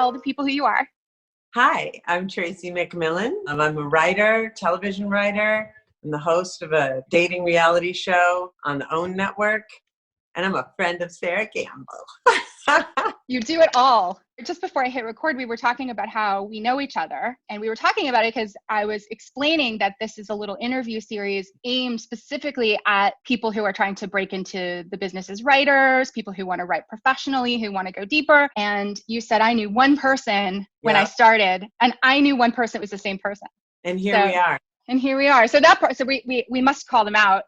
tell the people who you are. Hi, I'm Tracy McMillan. I'm a writer, television writer. I'm the host of a dating reality show on the OWN network. And I'm a friend of Sera Gamble. You do it all. Just before I hit record, we were talking about how we know each other. And we were talking about it because I was explaining that this is a little interview series aimed specifically at people who are trying to break into the business as writers, people who want to write professionally, who want to go deeper. And you said, I knew one person when I started, and I knew one person, it was the same person. And here we are. And here we are. So that part, so we must call them out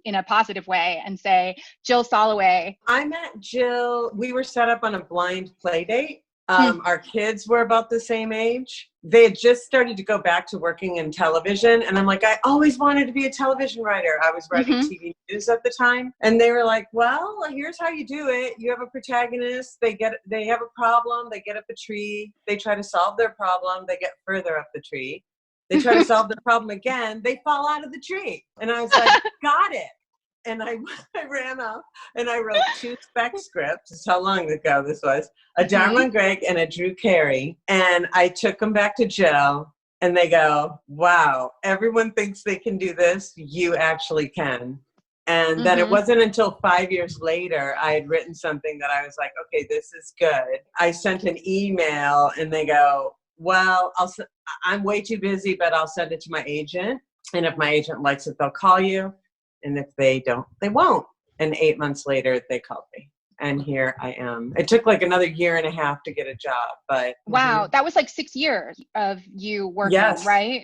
in a positive way and say, Jill Soloway. I met Jill. We were set up on a blind play date. Our kids were about the same age. They had just started to go back to working in television. And I'm like, I always wanted to be a television writer. I was writing TV news at the time. And they were like, well, here's how you do it. You have a protagonist. They have a problem. They get up a tree. They try to solve their problem. They get further up the tree. They try to solve the problem again. They fall out of the tree. And I was like, got it. And I ran off and I wrote 2 spec scripts. That's how long ago this was. A Darwin Greg and a Drew Carey. And I took them back to Jill and they go, wow, everyone thinks they can do this. You actually can. And then it wasn't until 5 years later, I had written something that I was like, okay, this is good. I sent an email and they go, well, I'm way too busy, but I'll send it to my agent. And if my agent likes it, they'll call you. And if they don't, they won't. And 8 months later, they called me. And here I am. It took like another 1.5 years to get a job, but. Wow. That was like 6 years of you working, right?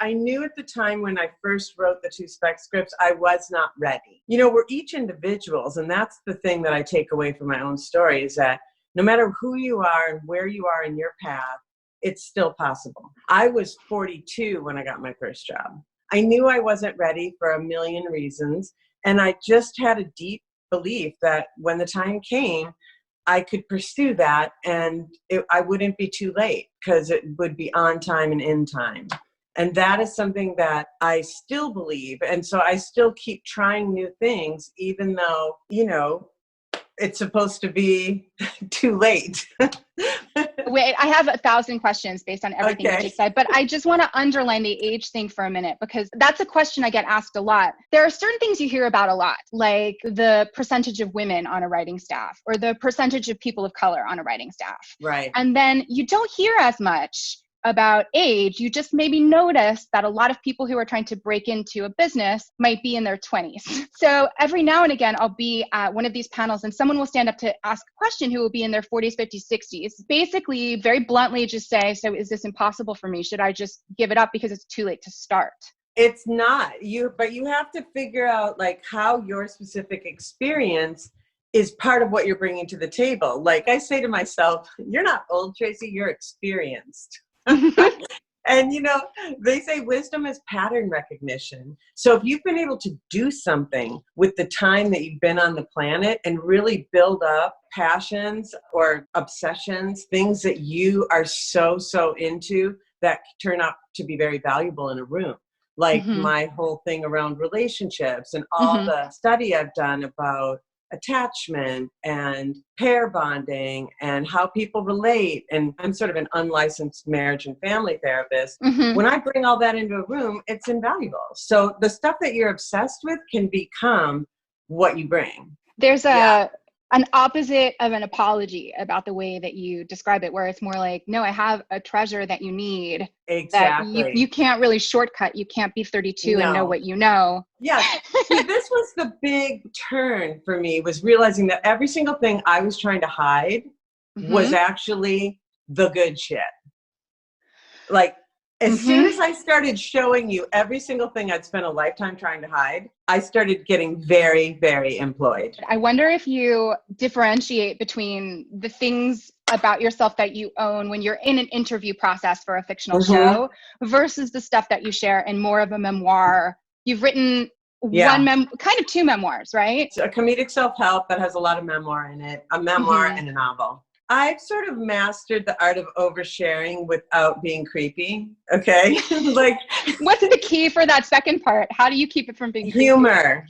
I knew at the time when I first wrote the 2 spec scripts, I was not ready. You know, we're each individuals. And that's the thing that I take away from my own story is that no matter who you are and where you are in your path, it's still possible. I was 42 when I got my first job. I knew I wasn't ready for a million reasons. And I just had a deep belief that when the time came, I could pursue that and I wouldn't be too late because it would be on time and in time. And that is something that I still believe. And so I still keep trying new things, even though, you know, it's supposed to be too late. Wait, I have 1,000 questions based on everything you just said, but I just want to underline the age thing for a minute because that's a question I get asked a lot. There are certain things you hear about a lot, like the percentage of women on a writing staff or the percentage of people of color on a writing staff. Right. And then you don't hear as much about age. You just maybe notice that a lot of people who are trying to break into a business might be in their 20s. So every now and again, I'll be at one of these panels and someone will stand up to ask a question who will be in their 40s, 50s, 60s. Basically, very bluntly just say, so is this impossible for me? Should I just give it up because it's too late to start? It's not. But you have to figure out like how your specific experience is part of what you're bringing to the table. Like I say to myself, you're not old, Tracy, you're experienced. And, you know, they say wisdom is pattern recognition. So if you've been able to do something with the time that you've been on the planet and really build up passions or obsessions, things that you are so into that turn out to be very valuable in a room. Like my whole thing around relationships and all the study I've done about attachment and pair bonding and how people relate. And I'm sort of an unlicensed marriage and family therapist. When I bring all that into a room, it's invaluable. So the stuff that you're obsessed with can become what you bring. There's an opposite of an apology about the way that you describe it, where it's more like, no, I have a treasure that you need. Exactly. That you can't really shortcut. You can't be 32 and know what you know. Yeah. See, this was the big turn for me, was realizing that every single thing I was trying to hide was actually the good shit. Like, as soon as I started showing you every single thing I'd spent a lifetime trying to hide, I started getting very, very employed. I wonder if you differentiate between the things about yourself that you own when you're in an interview process for a fictional show versus the stuff that you share in more of a memoir. You've written kind of 2 memoirs, right? It's a comedic self-help that has a lot of memoir in it, a memoir and a novel. I've sort of mastered the art of oversharing without being creepy. Okay. Like, what's the key for that second part? How do you keep it from being humor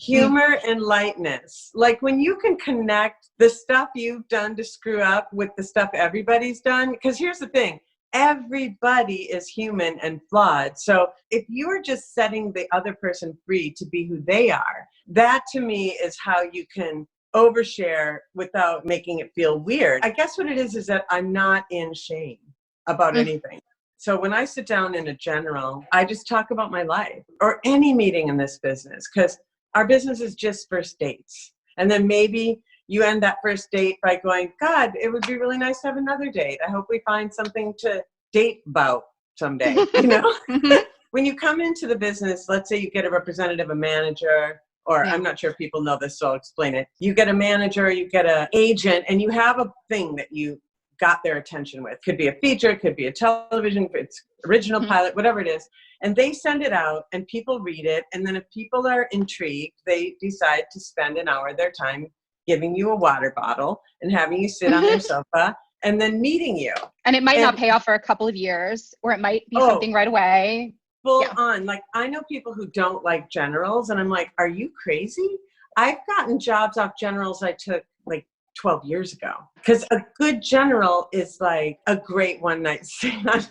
and lightness? Like when you can connect the stuff you've done to screw up with the stuff everybody's done. Because here's the thing. Everybody is human and flawed. So if you are just setting the other person free to be who they are, that to me is how you can overshare without making it feel weird. I guess what it is that I'm not in shame about anything. So when I sit down in a general, I just talk about my life or any meeting in this business, because our business is just first dates. And then maybe you end that first date by going, God, it would be really nice to have another date. I hope we find something to date about someday, you know? When you come into the business, let's say you get a representative, a manager, or I'm not sure if people know this, so I'll explain it. You get a manager, you get an agent, and you have a thing that you got their attention with. Could be a feature, could be a television, it's original pilot, whatever it is. And they send it out and people read it. And then if people are intrigued, they decide to spend an hour of their time giving you a water bottle and having you sit on their sofa and then meeting you. And it might not pay off for a couple of years, or it might be something right away. Full on. Like, I know people who don't like generals, and I'm like, are you crazy? I've gotten jobs off generals I took like 12 years ago. Because a good general is like a great one night stand.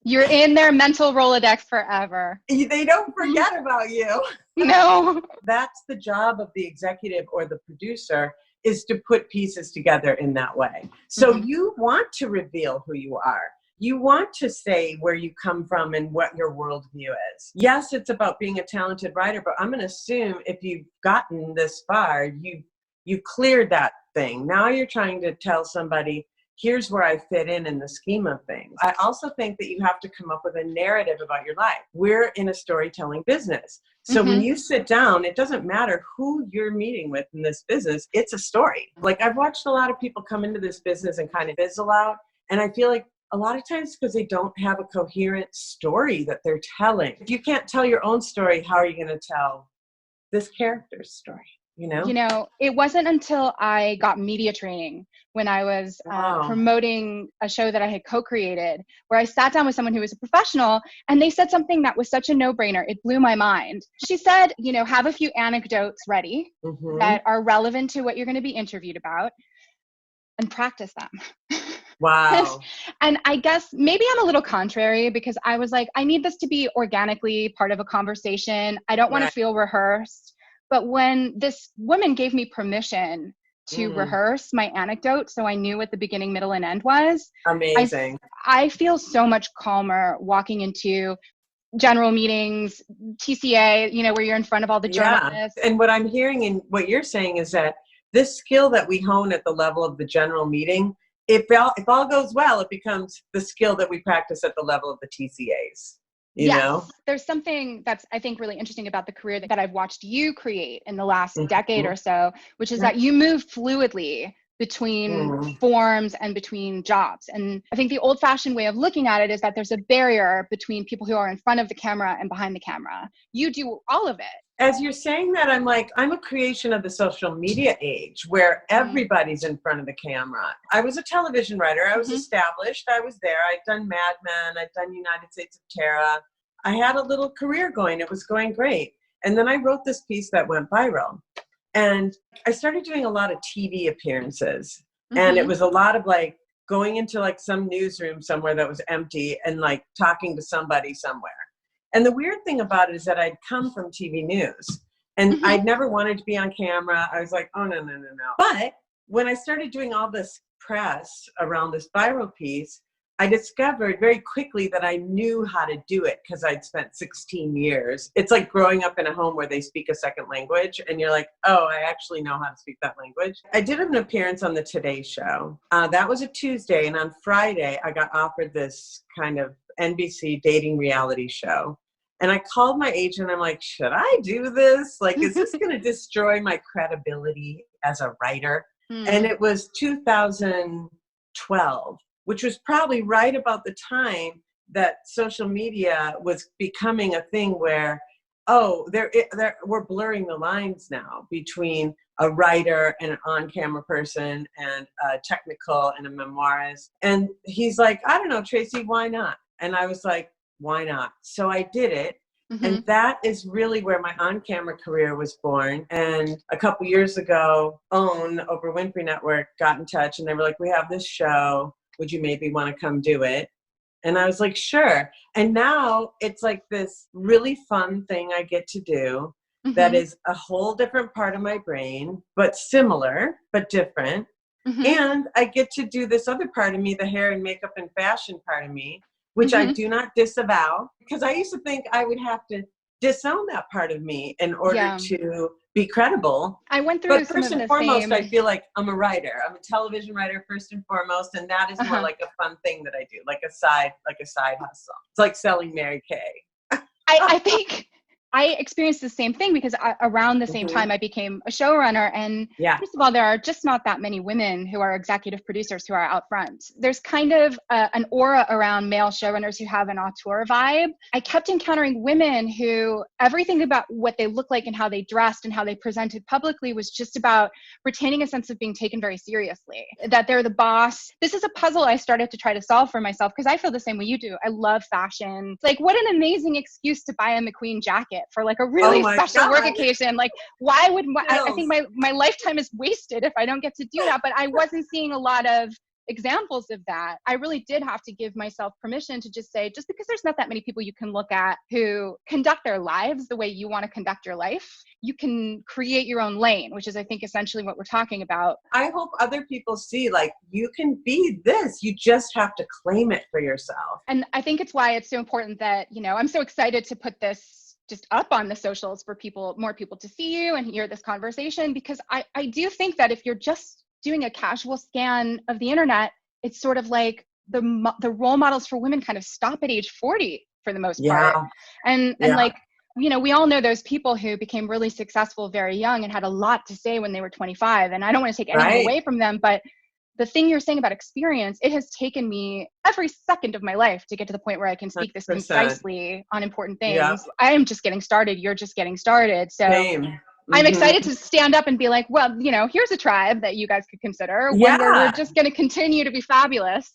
You're in their mental Rolodex forever. They don't forget about you. No. That's the job of the executive or the producer, is to put pieces together in that way. So you want to reveal who you are. You want to say where you come from and what your worldview is. Yes, it's about being a talented writer, but I'm going to assume if you've gotten this far, you cleared that thing. Now you're trying to tell somebody, here's where I fit in the scheme of things. I also think that you have to come up with a narrative about your life. We're in a storytelling business. So when you sit down, it doesn't matter who you're meeting with in this business. It's a story. Like, I've watched a lot of people come into this business and kind of fizzle out. And I feel like a lot of times because they don't have a coherent story that they're telling. If you can't tell your own story, how are you going to tell this character's story? You know, it wasn't until I got media training when I was promoting a show that I had co-created, where I sat down with someone who was a professional, and they said something that was such a no-brainer. It blew my mind. She said, have a few anecdotes ready that are relevant to what you're going to be interviewed about, and practice them. Wow. And I guess maybe I'm a little contrary, because I was like, I need this to be organically part of a conversation. I don't want to feel rehearsed. But when this woman gave me permission to rehearse my anecdote, so I knew what the beginning, middle, and end was. Amazing. I feel so much calmer walking into general meetings, TCA, where you're in front of all the journalists. And what I'm hearing and what you're saying is that this skill that we hone at the level of the general meeting, if all goes well, it becomes the skill that we practice at the level of the TCAs. You know? There's something that's, I think, really interesting about the career that I've watched you create in the last decade or so, which is that you move fluidly between forms and between jobs. And I think the old-fashioned way of looking at it is that there's a barrier between people who are in front of the camera and behind the camera. You do all of it. As you're saying that, I'm like, I'm a creation of the social media age where everybody's in front of the camera. I was a television writer. I was established. I was there. I'd done Mad Men. I'd done United States of Terra. I had a little career going. It was going great. And then I wrote this piece that went viral. And I started doing a lot of TV appearances. And it was a lot of like going into like some newsroom somewhere that was empty and like talking to somebody somewhere. And the weird thing about it is that I'd come from TV news and I'd never wanted to be on camera. I was like, oh, no. But when I started doing all this press around this viral piece, I discovered very quickly that I knew how to do it because I'd spent 16 years. It's like growing up in a home where they speak a second language and you're like, oh, I actually know how to speak that language. I did an appearance on the Today Show. That was a Tuesday. And on Friday, I got offered this kind of NBC dating reality show. And I called my agent. I'm like, should I do this? Like, is this going to destroy my credibility as a writer? And it was 2012, which was probably right about the time that social media was becoming a thing where oh, we're blurring the lines now between a writer and an on-camera person and a technical and a memoirist. And he's like, I don't know, Tracy, why not? And I was like, why not? So I did it. Mm-hmm. And that is really where my on-camera career was born. And a couple years ago, OWN, Oprah Winfrey Network, got in touch and they were like, we have this show. Would you maybe want to come do it? And I was like, sure. And now it's like this really fun thing I get to do that is a whole different part of my brain, but similar, but different. And I get to do this other part of me, the hair and makeup and fashion part of me, which I do not disavow, because I used to think I would have to disown that part of me in order to be credible. I went through but first and foremost, I feel like I'm a writer. I'm a television writer first and foremost, and that is more like a fun thing that I do, like a side hustle. It's like selling Mary Kay. I think I experienced the same thing because around the same time I became a showrunner. And first of all, there are just not that many women who are executive producers who are out front. There's kind of an aura around male showrunners who have an auteur vibe. I kept encountering women who everything about what they looked like and how they dressed and how they presented publicly was just about retaining a sense of being taken very seriously, that they're the boss. This is a puzzle I started to try to solve for myself because I feel the same way you do. I love fashion. It's like, what an amazing excuse to buy a McQueen jacket for like a really special work occasion. Like, why would I think my lifetime is wasted if I don't get to do that. But I wasn't seeing a lot of examples of that. I really did have to give myself permission to just say, just because there's not that many people you can look at who conduct their lives the way you want to conduct your life, you can create your own lane, which is, I think, essentially what we're talking about. I hope other people see, like, you can be this. You just have to claim it for yourself. And I think it's why it's so important that, you know, I'm so excited to put this just up on the socials for more people to see you and hear this conversation, because I do think that if you're just doing a casual scan of the internet, it's sort of like the role models for women kind of stop at age 40 for the most part. And like, you know, we all know those people who became really successful very young and had a lot to say when they were 25. And I don't want to take anything away from them, but the thing you're saying about experience, it has taken me every second of my life to get to the point where I can speak 100%. This concisely on important things. I am just getting started. You're just getting started. So I'm excited to stand up and be like, well, you know, here's a tribe that you guys could consider. One where we're just going to continue to be fabulous.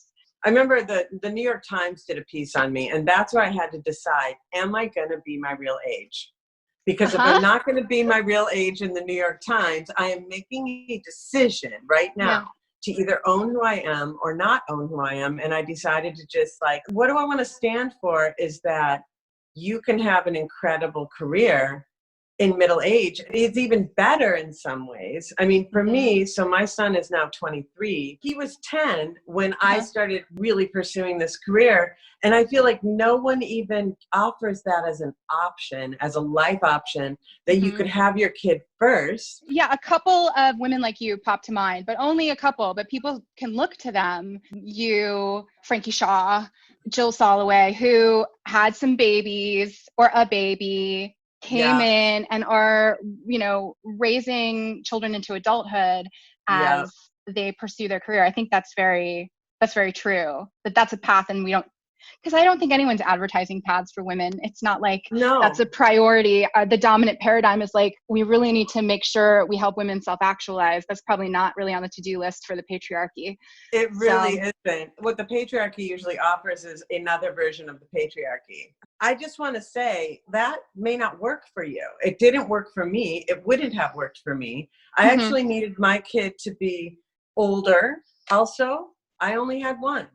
I remember the New York Times did a piece on me, and that's where I had to decide, am I going to be my real age? Because if I'm not going to be my real age in the New York Times, I am making a decision right now to either own who I am or not own who I am. And I decided to just like, what do I want to stand for is that you can have an incredible career in middle age. It's even better in some ways. I mean, for me, so my son is now 23. He was 10 when I started really pursuing this career. And I feel like no one even offers that as an option, as a life option, that you could have your kid first. Yeah, a couple of women like you pop to mind, but only a couple. But people can look to them. You, Frankie Shaw, Jill Soloway, who had some babies or a baby, came in and are, you know, raising children into adulthood as they pursue their career. I think that's very true. That's a path, and we don't, because I don't think anyone's advertising paths for women. It's not like that's a priority. The dominant paradigm is like, we really need to make sure we help women self-actualize. That's probably not really on the to-do list for the patriarchy. It really isn't. What the patriarchy usually offers is another version of the patriarchy. I just want to say that may not work for you. It didn't work for me. It wouldn't have worked for me. I actually needed my kid to be older. Also, I only had one.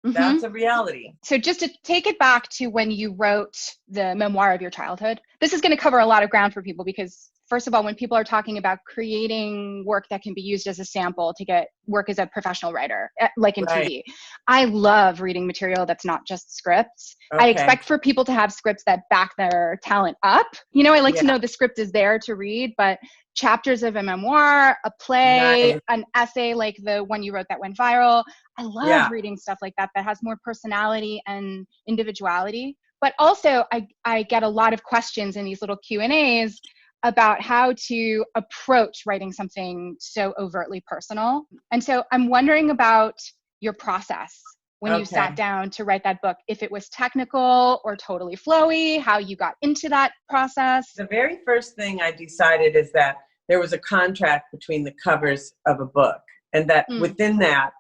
That's a reality. So just to take it back to when you wrote the memoir of your childhood, this is going to cover a lot of ground for people because, first of all, when people are talking about creating work that can be used as a sample to get work as a professional writer, like in TV, I love reading material that's not just scripts. I expect for people to have scripts that back their talent up. You know, I like to know the script is there to read, but chapters of a memoir, a play, an essay like the one you wrote that went viral. I love reading stuff like that has more personality and individuality. But also, I get a lot of questions in these little Q&As about how to approach writing something so overtly personal. And so I'm wondering about your process when you sat down to write that book, if it was technical or totally flowy, how you got into that process? The very first thing I decided is that there was a contract between the covers of a book, and that within that,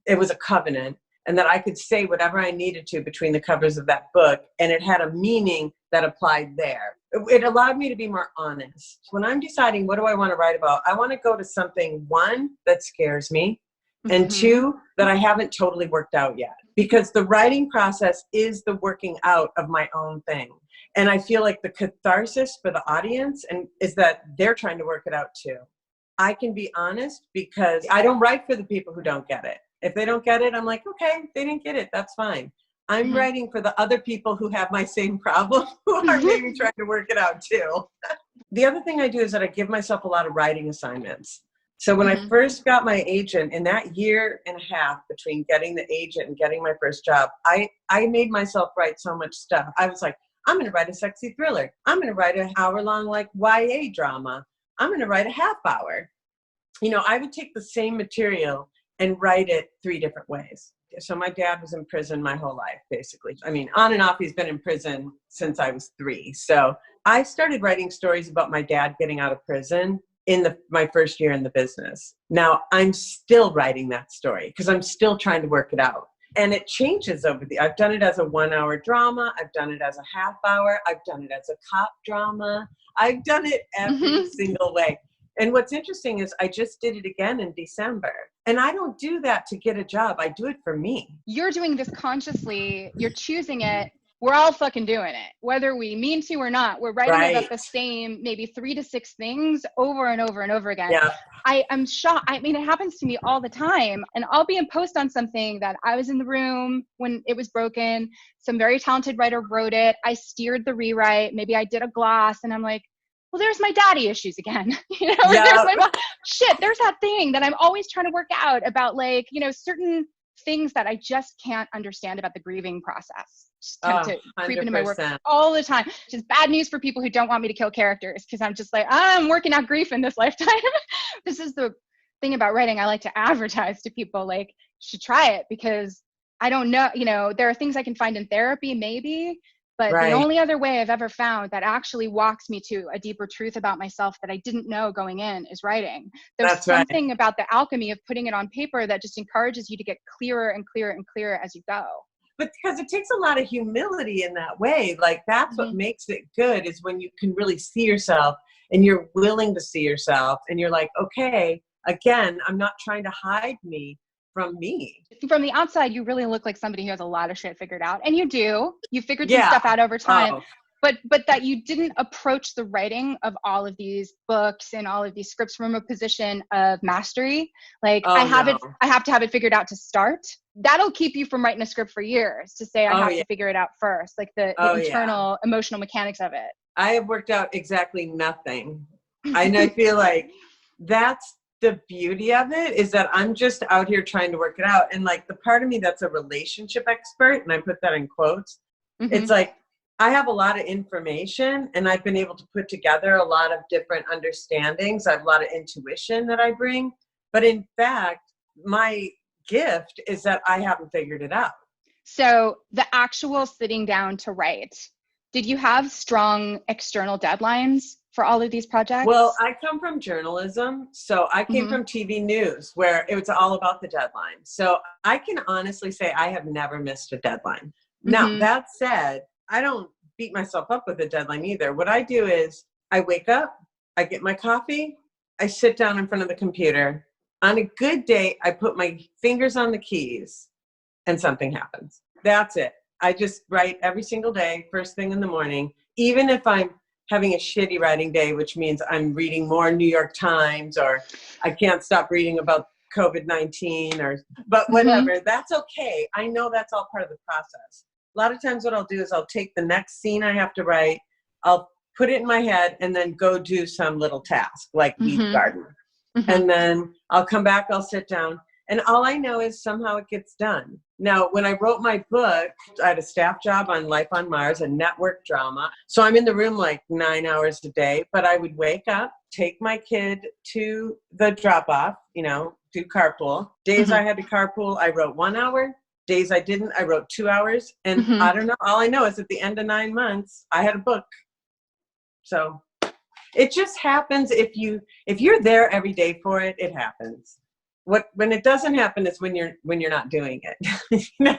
it was a covenant, and that I could say whatever I needed to between the covers of that book, and it had a meaning that applied there. It allowed me to be more honest. When I'm deciding what do I want to write about, I want to go to something, one, that scares me, and two, that I haven't totally worked out yet. Because the writing process is the working out of my own thing. And I feel like the catharsis for the audience is that they're trying to work it out too. I can be honest because I don't write for the people who don't get it. If they don't get it, I'm like, okay, they didn't get it. That's fine. I'm writing for the other people who have my same problem, who are maybe trying to work it out too. The other thing I do is that I give myself a lot of writing assignments. So when I first got my agent, in that year and a half between getting the agent and getting my first job, I made myself write so much stuff. I was like, I'm going to write a sexy thriller. I'm going to write an hour-long like YA drama. I'm going to write a half hour. You know, I would take the same material and write it 3 different ways. So my dad was in prison my whole life, basically. I mean, on and off, he's been in prison since I was 3. So I started writing stories about my dad getting out of prison in my first year in the business. Now I'm still writing that story because I'm still trying to work it out. And it changes I've done it as a 1-hour drama. I've done it as a half hour. I've done it as a cop drama. I've done it every single way. And what's interesting is I just did it again in December. And I don't do that to get a job. I do it for me. You're doing this consciously. You're choosing it. We're all fucking doing it. Whether we mean to or not, we're writing about the same, maybe 3 to 6 things over and over and over again. Yeah. I'm shocked. I mean, it happens to me all the time. And I'll be in post on something that I was in the room when it was broken. Some very talented writer wrote it. I steered the rewrite. Maybe I did a gloss and I'm like, well, there's my daddy issues again. You know, there's my mom. Shit, there's that thing that I'm always trying to work out about, like, you know, certain things that I just can't understand about the grieving process. Just tend to creep into my work all the time. Just bad news for people who don't want me to kill characters, because I'm just like, I'm working out grief in this lifetime. This is the thing about writing. I like to advertise to people, like, you should try it, because I don't know, you know, there are things I can find in therapy maybe, but the only other way I've ever found that actually walks me to a deeper truth about myself that I didn't know going in is writing. There's something about the alchemy of putting it on paper that just encourages you to get clearer and clearer and clearer as you go. But because it takes a lot of humility in that way. Like, that's what makes it good, is when you can really see yourself and you're willing to see yourself and you're like, okay, again, I'm not trying to hide me from me. From the outside, you really look like somebody who has a lot of shit figured out. And you do. You figured some stuff out over time. But that you didn't approach the writing of all of these books and all of these scripts from a position of mastery. Like, I have to have it figured out to start. That'll keep you from writing a script for years, to say I have to figure it out first, like the internal emotional mechanics of it. I have worked out exactly nothing. And I feel like that's the beauty of it, is that I'm just out here trying to work it out. And like, the part of me that's a relationship expert, and I put that in quotes, it's like, I have a lot of information and I've been able to put together a lot of different understandings. I have a lot of intuition that I bring. But in fact, my gift is that I haven't figured it out. So the actual sitting down to write, did you have strong external deadlines for all of these projects? Well, I come from journalism. So I came from TV news, where it was all about the deadline. So I can honestly say I have never missed a deadline. Now, that said, I don't beat myself up with a deadline either. What I do is I wake up, I get my coffee, I sit down in front of the computer. On a good day, I put my fingers on the keys and something happens. That's it. I just write every single day, first thing in the morning, even if I'm having a shitty writing day, which means I'm reading more New York Times, or I can't stop reading about COVID-19, but whatever, that's okay. I know that's all part of the process. A lot of times what I'll do is I'll take the next scene I have to write, I'll put it in my head, and then go do some little task like weed garden. And then I'll come back, I'll sit down, and all I know is somehow it gets done. Now, when I wrote my book, I had a staff job on Life on Mars, a network drama. So I'm in the room like 9 hours a day, but I would wake up, take my kid to the drop off, you know, do carpool. Days I had to carpool, I wrote 1 hour. Days I didn't, I wrote 2 hours. And I don't know, all I know is at the end of 9 months, I had a book. So it just happens. If you're there every day for it, it happens. When it doesn't happen is when you're not doing it. You know?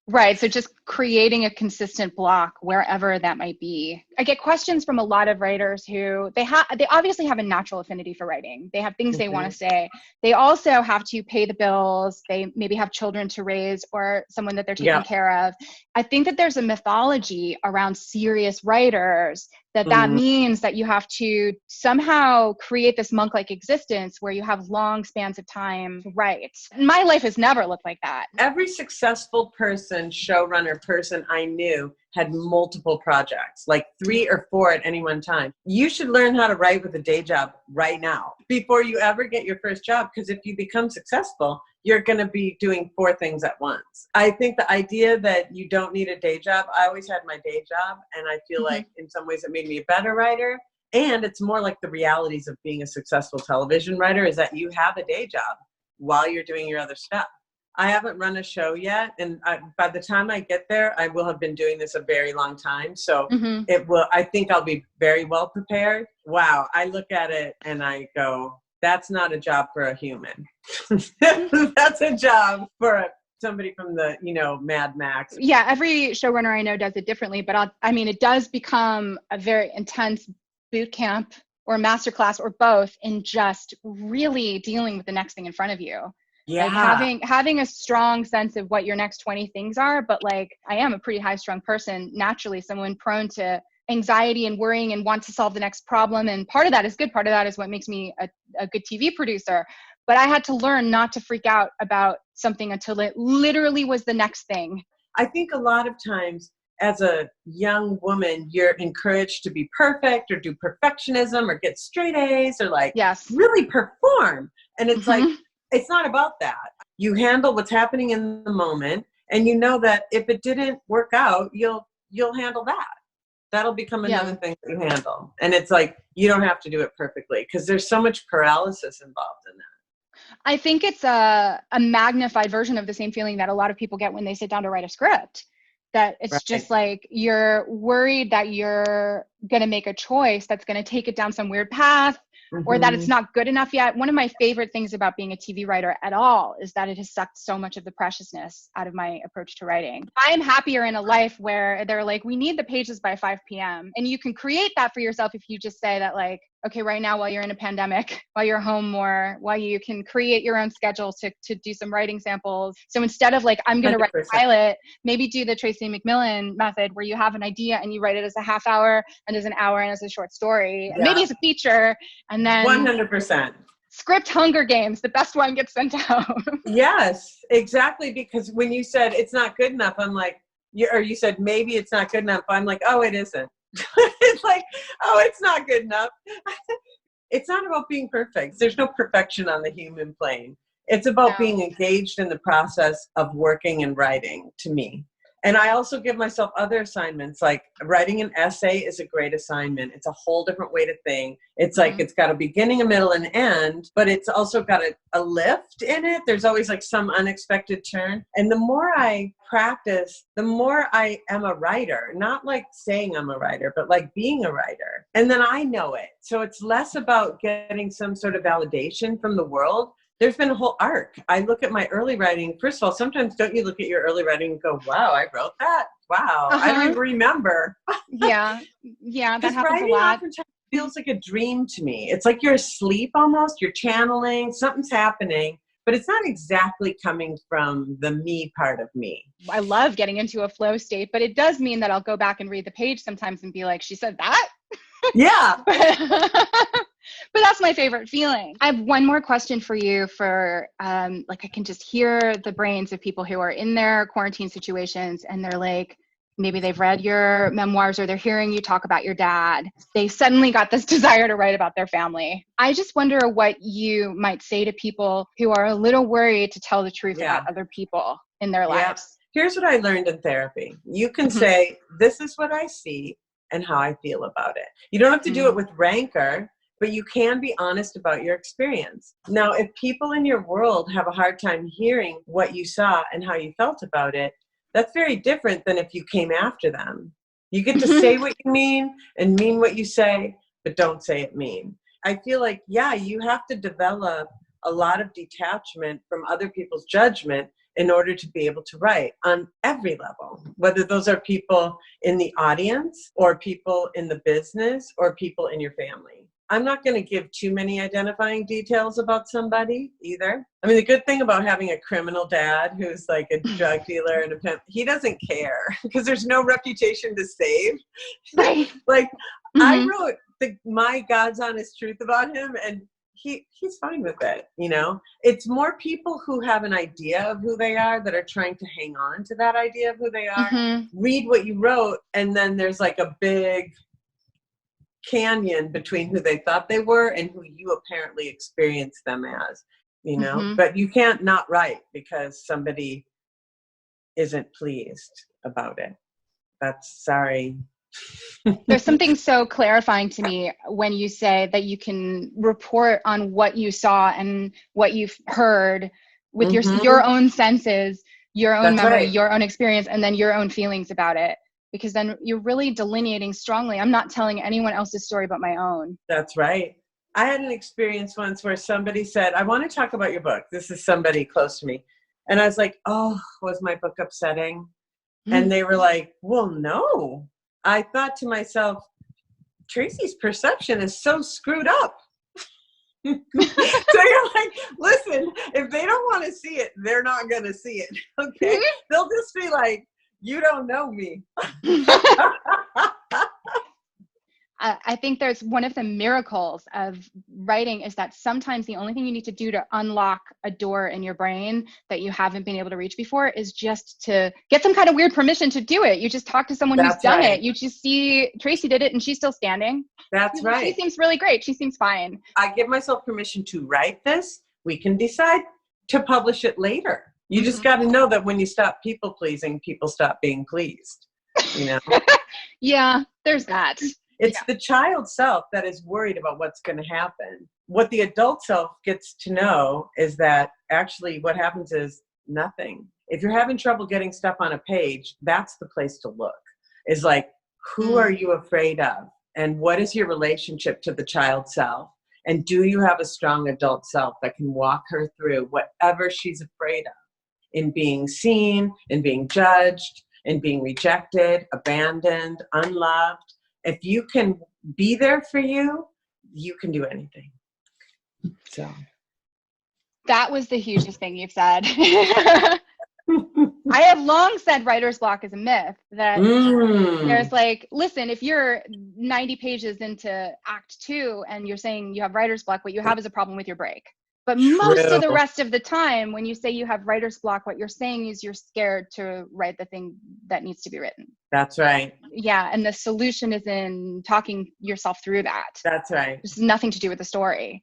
Right. So just creating a consistent block wherever that might be. I get questions from a lot of writers who they obviously have a natural affinity for writing. They have things they want to say. They also have to pay the bills. They maybe have children to raise or someone that they're taking care of. I think that there's a mythology around serious writers that means that you have to somehow create this monk-like existence where you have long spans of time to write. My life has never looked like that. Every successful showrunner person I knew had multiple projects, like 3 or 4 at any one time. You should learn how to write with a day job right now before you ever get your first job, because if you become successful, you're going to be doing 4 things at once. I think the idea that you don't need a day job, I always had my day job, and I feel like in some ways it made me a better writer. And it's more like the realities of being a successful television writer is that you have a day job while you're doing your other stuff. I haven't run a show yet, and by the time I get there, I will have been doing this a very long time. So I think I'll be very well prepared. Wow. I look at it and I go, that's not a job for a human. That's a job for somebody from the, Mad Max. Yeah. Every showrunner I know does it differently, but it does become a very intense boot camp or masterclass or both in just really dealing with the next thing in front of you. Yeah. Like having a strong sense of what your next 20 things are. But like, I am a pretty high strung person, naturally, someone prone to anxiety and worrying and want to solve the next problem. And part of that is good. Part of that is what makes me a good TV producer. But I had to learn not to freak out about something until it literally was the next thing. I think a lot of times as a young woman, you're encouraged to be perfect or do perfectionism or get straight A's or really perform. And it's like, it's not about that. You handle what's happening in the moment, and you know that if it didn't work out, you'll handle that. That'll become another thing that you handle. And it's like, you don't have to do it perfectly because there's so much paralysis involved in that. I think it's a magnified version of the same feeling that a lot of people get when they sit down to write a script. That it's just like you're worried that you're going to make a choice that's going to take it down some weird path, or that it's not good enough yet. One of my favorite things about being a TV writer at all is that it has sucked so much of the preciousness out of my approach to writing. I'm happier in a life where they're like, we need the pages by 5 p.m. And you can create that for yourself if you just say that, like, okay, right now while you're in a pandemic, while you're home more, while you can create your own schedule to do some writing samples. So instead of like, I'm going to write a pilot, maybe do the Tracy McMillan method where you have an idea and you write it as a half hour and as an hour and as a short story, and maybe as a feature, and then 100%. Script Hunger Games, the best one gets sent out. Yes, exactly. Because when you said it's not good enough, I'm like, you said maybe it's not good enough. I'm like, oh, it isn't. It's like, oh, it's not good enough. It's not about being perfect. There's no perfection on the human plane. It's about being engaged in the process of working and writing, to me. And I also give myself other assignments, like writing an essay is a great assignment. It's a whole different way to think. It's like, it's got a beginning, a middle, and end, but it's also got a lift in it. There's always like some unexpected turn. And the more I practice, the more I am a writer, not like saying I'm a writer, but like being a writer. And then I know it. So it's less about getting some sort of validation from the world. There's been a whole arc. I look at my early writing. First of all, sometimes don't you look at your early writing and go, wow, I wrote that? Wow, I don't even remember. Yeah, that happens a lot. Oftentimes feels like a dream to me. It's like you're asleep almost. You're channeling. Something's happening, but it's not exactly coming from the me part of me. I love getting into a flow state, but it does mean that I'll go back and read the page sometimes and be like, she said that? Yeah. But that's my favorite feeling. I have one more question for you for, I can just hear the brains of people who are in their quarantine situations and they're like, maybe they've read your memoirs or they're hearing you talk about your dad. They suddenly got this desire to write about their family. I just wonder what you might say to people who are a little worried to tell the truth about other people in their lives. Here's what I learned in therapy. You can say, this is what I see and how I feel about it. You don't have to do it with rancor. but you can be honest about your experience. Now, if people in your world have a hard time hearing what you saw and how you felt about it, that's very different than if you came after them. You get to say what you mean and mean what you say, but don't say it mean. I feel like, yeah, you have to develop a lot of detachment from other people's judgment in order to be able to write on every level, whether those are people in the audience or people in the business or people in your family. I'm not going to give too many identifying details about somebody either. I mean, the good thing about having a criminal dad who's like a drug dealer and a pimp, he doesn't care because there's no reputation to save. Right. Like I wrote my God's honest truth about him, and he's fine with it. You know, it's more people who have an idea of who they are that are trying to hang on to that idea of who they are. Read what you wrote, and then there's like a big canyon between who they thought they were and who you apparently experienced them as, you know. But you can't not write because somebody isn't pleased about it. That's sorry. There's something so clarifying to me when you say that you can report on what you saw and what you've heard with your own senses, your own That's memory, right. your own experience, and then your own feelings about it. Because then you're really delineating strongly. I'm not telling anyone else's story but my own. That's right. I had an experience once where somebody said, I want to talk about your book. This is somebody close to me. And I was like, oh, was my book upsetting? And they were like, well, no. I thought to myself, Tracy's perception is so screwed up. So you're like, listen, if they don't want to see it, they're not going to see it. Okay. They'll just be like, you don't know me. I think there's one of the miracles of writing is that sometimes the only thing you need to do to unlock a door in your brain that you haven't been able to reach before is just to get some kind of weird permission to do it. You just talk to someone who's done it. You just see Tracy did it and she's still standing. That's right. She seems really great. She seems fine. I give myself permission to write this. We can decide to publish it later. You just got to know that when you stop people pleasing, people stop being pleased, you know? Yeah, there's that. It's the child self that is worried about what's going to happen. What the adult self gets to know is that actually what happens is nothing. If you're having trouble getting stuff on a page, that's the place to look. Is like, who are you afraid of? And what is your relationship to the child self? And do you have a strong adult self that can walk her through whatever she's afraid of? In being seen, in being judged, in being rejected, abandoned, unloved. If you can be there for you, you can do anything. So that was the hugest thing you've said. I have long said writer's block is a myth. That there's like, listen, if you're 90 pages into Act 2 and you're saying you have writer's block, what you have is a problem with your break. But most of the rest of the time, when you say you have writer's block, what you're saying is you're scared to write the thing that needs to be written. That's right. Yeah, and the solution is in talking yourself through that. That's right. It's nothing to do with the story.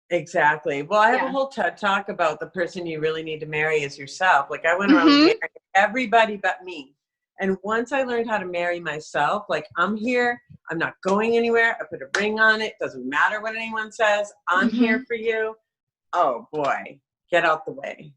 Exactly. Well, I have a whole TED talk about the person you really need to marry is yourself. Like I went around marrying everybody but me. And once I learned how to marry myself, like I'm here, I'm not going anywhere. I put a ring on it. Doesn't matter what anyone says. I'm here for you. Oh boy, get out the way.